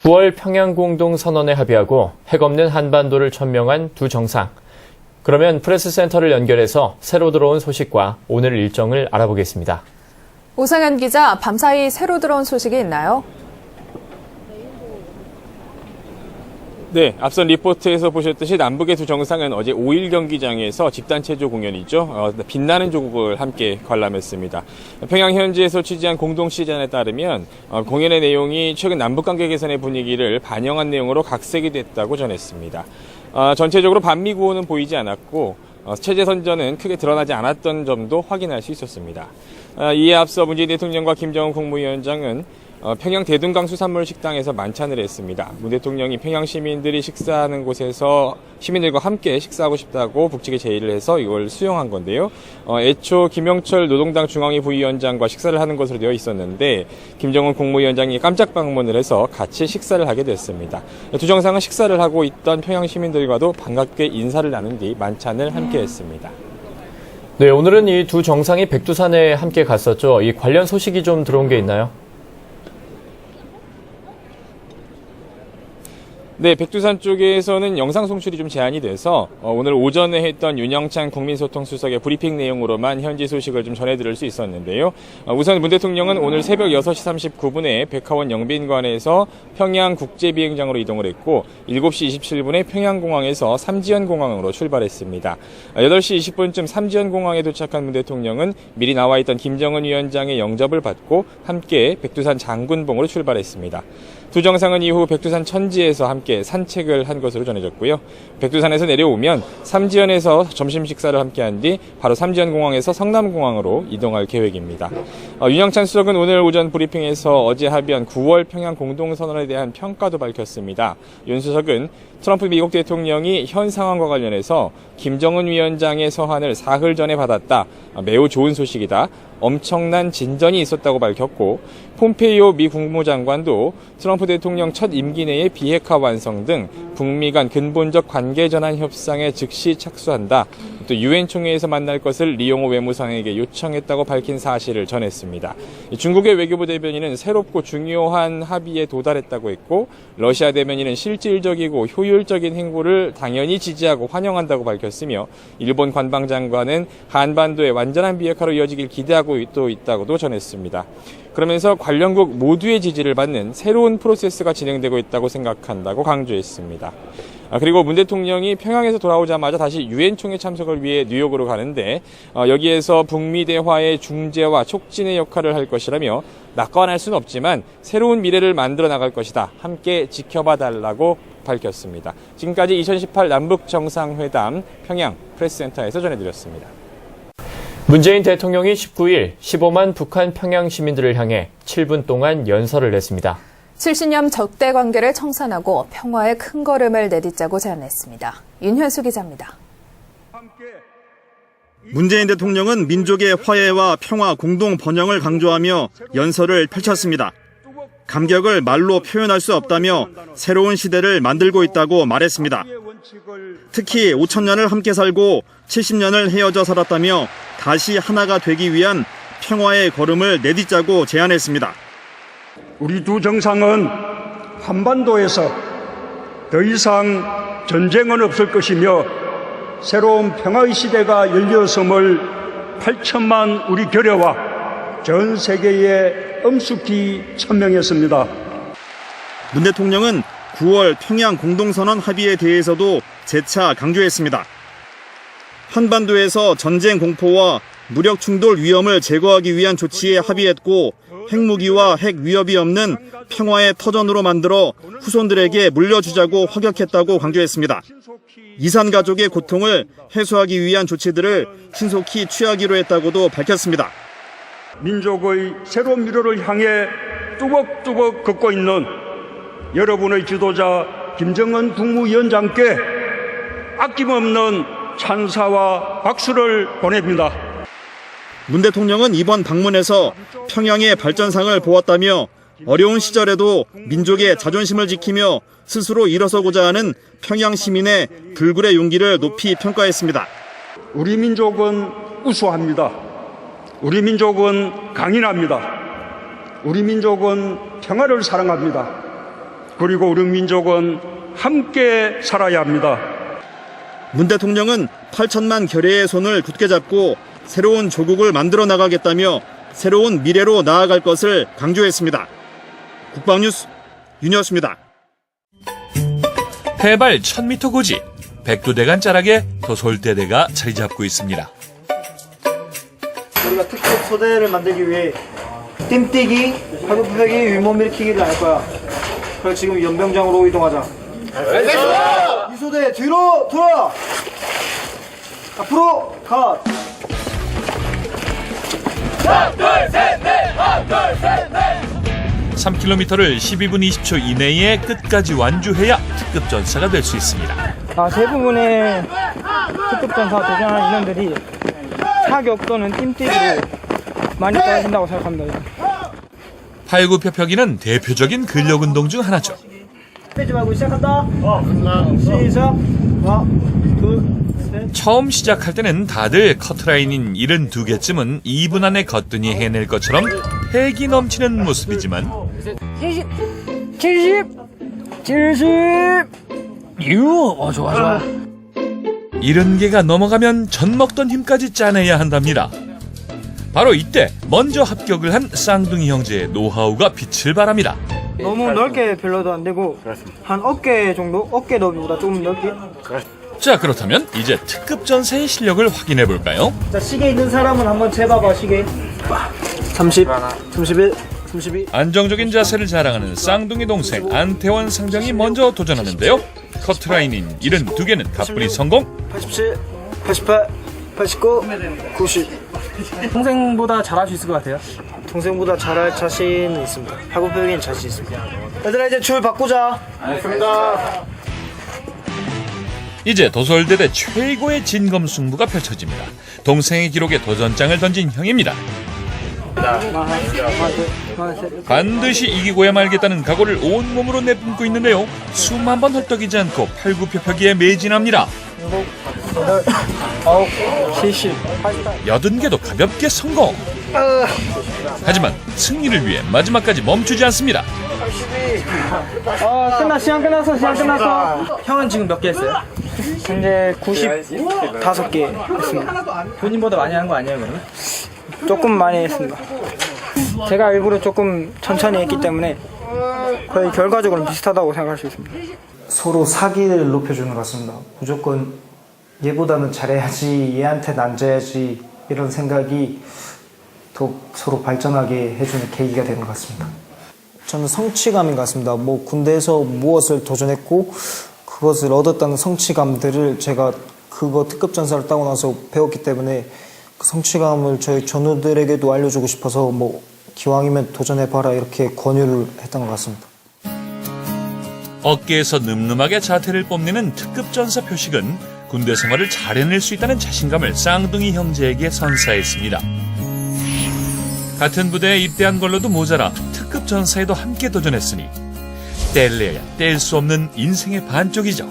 9월 평양공동선언에 합의하고 핵 없는 한반도를 천명한 두 정상. 그러면 프레스센터를 연결해서 새로 들어온 소식과 오늘 일정을 알아보겠습니다. 오상현 기자, 밤사이 새로 들어온 소식이 있나요? 네, 앞선 리포트에서 보셨듯이 남북의 두 정상은 어제 5.1 경기장에서 집단체조 공연이죠. 빛나는 조국을 함께 관람했습니다. 평양 현지에서 취재한 공동시전에 따르면 공연의 내용이 최근 남북관계 개선의 분위기를 반영한 내용으로 각색이 됐다고 전했습니다. 전체적으로 반미 구호는 보이지 않았고 체제 선전은 크게 드러나지 않았던 점도 확인할 수 있었습니다. 이에 앞서 문재인 대통령과 김정은 국무위원장은 평양 대둔강 수산물 식당에서 만찬을 했습니다. 문 대통령이 평양 시민들이 식사하는 곳에서 시민들과 함께 식사하고 싶다고 북측에 제의를 해서 이걸 수용한 건데요. 애초 김영철 노동당 중앙위 부위원장과 식사를 하는 것으로 되어 있었는데 김정은 국무위원장이 깜짝 방문을 해서 같이 식사를 하게 됐습니다. 두 정상은 식사를 하고 있던 평양 시민들과도 반갑게 인사를 나눈 뒤 만찬을 함께 했습니다. 네, 오늘은 이 두 정상이 백두산에 함께 갔었죠. 이 관련 소식이 좀 들어온 게 있나요? 네, 백두산 쪽에서는 영상 송출이 좀 제한이 돼서 오늘 오전에 했던 윤영찬 국민소통수석의 브리핑 내용으로만 현지 소식을 좀 전해드릴 수 있었는데요. 우선 문 대통령은 오늘 새벽 6시 39분에 백화원 영빈관에서 평양국제비행장으로 이동을 했고 7시 27분에 평양공항에서 삼지연공항으로 출발했습니다. 8시 20분쯤 삼지연공항에 도착한 문 대통령은 미리 나와 있던 김정은 위원장의 영접을 받고 함께 백두산 장군봉으로 출발했습니다. 두 정상은 이후 백두산 천지에서 함께 산책을 한 것으로 전해졌고요. 백두산에서 내려오면 삼지연에서 점심 식사를 함께 한 뒤 바로 삼지연공항에서 성남공항으로 이동할 계획입니다. 윤영찬 수석은 오늘 오전 브리핑에서 어제 합의한 9월 평양 공동선언에 대한 평가도 밝혔습니다. 윤 수석은 트럼프 미국 대통령이 현 상황과 관련해서 김정은 위원장의 서한을 사흘 전에 받았다. 매우 좋은 소식이다. 엄청난 진전이 있었다고 밝혔고 폼페이오 미 국무장관도 트럼프 대통령 첫 임기 내에 비핵화 완성 등 북미 간 근본적 관계 전환 협상에 즉시 착수한다. 또 유엔 총회에서 만날 것을 리용호 외무상에게 요청했다고 밝힌 사실을 전했습니다. 중국의 외교부 대변인은 새롭고 중요한 합의에 도달했다고 했고 러시아 대변인은 실질적이고 효율적인 행보를 당연히 지지하고 환영한다고 밝혔으며 일본 관방장관은 한반도의 완전한 비핵화로 이어지길 기대하고 또 있다고도 전했습니다. 그러면서 관련국 모두의 지지를 받는 새로운 프로세스가 진행되고 있다고 생각한다고 강조했습니다. 그리고 문 대통령이 평양에서 돌아오자마자 다시 유엔 총회 참석을 위해 뉴욕으로 가는데 여기에서 북미 대화의 중재와 촉진의 역할을 할 것이라며 낙관할 수는 없지만 새로운 미래를 만들어 나갈 것이다. 함께 지켜봐 달라고 밝혔습니다. 지금까지 2018 남북정상회담 평양 프레스센터에서 전해드렸습니다. 문재인 대통령이 19일 15만 북한 평양 시민들을 향해 7분 동안 연설을 했습니다. 70년 적대 관계를 청산하고 평화의 큰 걸음을 내딛자고 제안했습니다. 윤현수 기자입니다. 문재인 대통령은 민족의 화해와 평화 공동 번영을 강조하며 연설을 펼쳤습니다. 감격을 말로 표현할 수 없다며 새로운 시대를 만들고 있다고 말했습니다. 특히 5,000년을 함께 살고 70년을 헤어져 살았다며 다시 하나가 되기 위한 평화의 걸음을 내딛자고 제안했습니다. 우리 두 정상은 한반도에서 더 이상 전쟁은 없을 것이며 새로운 평화의 시대가 열렸음을 8천만 우리 결여와 전 세계에 엄숙히 천명했습니다. 문 대통령은 9월 평양 공동선언 합의에 대해서도 재차 강조했습니다. 한반도에서 전쟁 공포와 무력 충돌 위험을 제거하기 위한 조치에 합의했고 핵무기와 핵 위협이 없는 평화의 터전으로 만들어 후손들에게 물려주자고 확약했다고 강조했습니다. 이산 가족의 고통을 해소하기 위한 조치들을 신속히 취하기로 했다고도 밝혔습니다. 민족의 새로운 미래를 향해 뚜벅뚜벅 걷고 있는 여러분의 지도자 김정은 국무위원장께 아낌없는 찬사와 박수를 보냅니다. 문 대통령은 이번 방문에서 평양의 발전상을 보았다며 어려운 시절에도 민족의 자존심을 지키며 스스로 일어서고자 하는 평양 시민의 불굴의 용기를 높이 평가했습니다. 우리 민족은 우수합니다. 우리 민족은 강인합니다. 우리 민족은 평화를 사랑합니다. 그리고 우리 민족은 함께 살아야 합니다. 문 대통령은 8천만 결의의 손을 굳게 잡고 새로운 조국을 만들어 나가겠다며 새로운 미래로 나아갈 것을 강조했습니다. 국방뉴스 윤희였습니다. 해발 1000m 고지, 백두대간 자락에 도솔대대가 자리 잡고 있습니다. 우리가 특급 소대를 만들기 위해 뜀뛰기, 팔굽혀펴기, 윗몸일으키기를 할 거야. 그래서 지금 연병장으로 이동하자. 알겠습니다. 이 소대 뒤로 돌아. 앞으로 가. 3km를 12분 20초 이내에 끝까지 완주해야 특급 전사가 될 수 있습니다. 대부분의 특급 전사 도전하는 인원들이 사격 또는 뜀뛰기로 많이 떨어진다고 생각합니다. 팔굽혀펴기는 대표적인 근력 운동 중 하나죠. 빼지 말고 시작한다. 시작. 하나, 둘, 셋. 처음 시작할 때는 다들 커트라인인 72개쯤은 2분 안에 거뜬히 해낼 것처럼 패기 넘치는 모습이지만 70개가 넘어가면 전 먹던 힘까지 짜내야 한답니다. 바로 이때 먼저 합격을 한 쌍둥이 형제의 노하우가 빛을 발합니다. 너무 넓게 별로도 안 되고 한 어깨 정도? 어깨 너비보다 조금 넓게. 자, 그렇다면 이제 특급 전사의 실력을 확인해 볼까요? 자, 시계 있는 사람은 한번 재봐봐, 시계. 30, 31, 32. 안정적인 자세를 자랑하는 쌍둥이 동생 안태원 상병이 먼저 도전하는데요. 커트라인인 72개는 가뿐히 성공. 87, 88, 89, 90. 동생보다 잘할 수 있을 것 같아요. 동생보다 잘할 자신 있습니다. 팔굽혀펴기는 자신 있습니다. 얘들아, 이제 줄 바꾸자. 알겠습니다. 이제 도솔대대 최고의 진검승부가 펼쳐집니다. 동생의 기록에 도전장을 던진 형입니다. 반드시 이기고야 말겠다는 각오를 온몸으로 내뿜고 있는데요. 숨 한 번 헐떡이지 않고 팔굽혀펴기에 매진합니다. 70, 80개도 가볍게 성공. 하지만 승리를 위해 마지막까지 멈추지 않습니다. 시간 끝났어. 형은 지금 몇 개 했어요? 현재 95개 했습니다. 본인보다 많이 한 거 아니에요, 그러면? 조금 많이 했습니다. 제가 일부러 조금 천천히 했기 때문에 거의 결과적으로는 비슷하다고 생각할 수 있습니다. 서로 사기를 높여주는 것 같습니다. 무조건 얘보다는 잘해야지, 얘한테는 안 져야지, 이런 생각이 더 서로 발전하게 해주는 계기가 되는 것 같습니다. 저는 성취감인 것 같습니다. 군대에서 무엇을 도전했고 그것을 얻었다는 성취감들을 제가 그거 특급 전사를 따고 나서 배웠기 때문에 그 성취감을 저희 전우들에게도 알려주고 싶어서 기왕이면 도전해봐라 이렇게 권유를 했던 것 같습니다. 어깨에서 늠름하게 자태를 뽐내는 특급 전사 표식은 군대 생활을 잘 해낼 수 있다는 자신감을 쌍둥이 형제에게 선사했습니다. 같은 부대에 입대한 걸로도 모자라 특급 전사에도 함께 도전했으니 뗄래야 뗄 수 없는 인생의 반쪽이죠.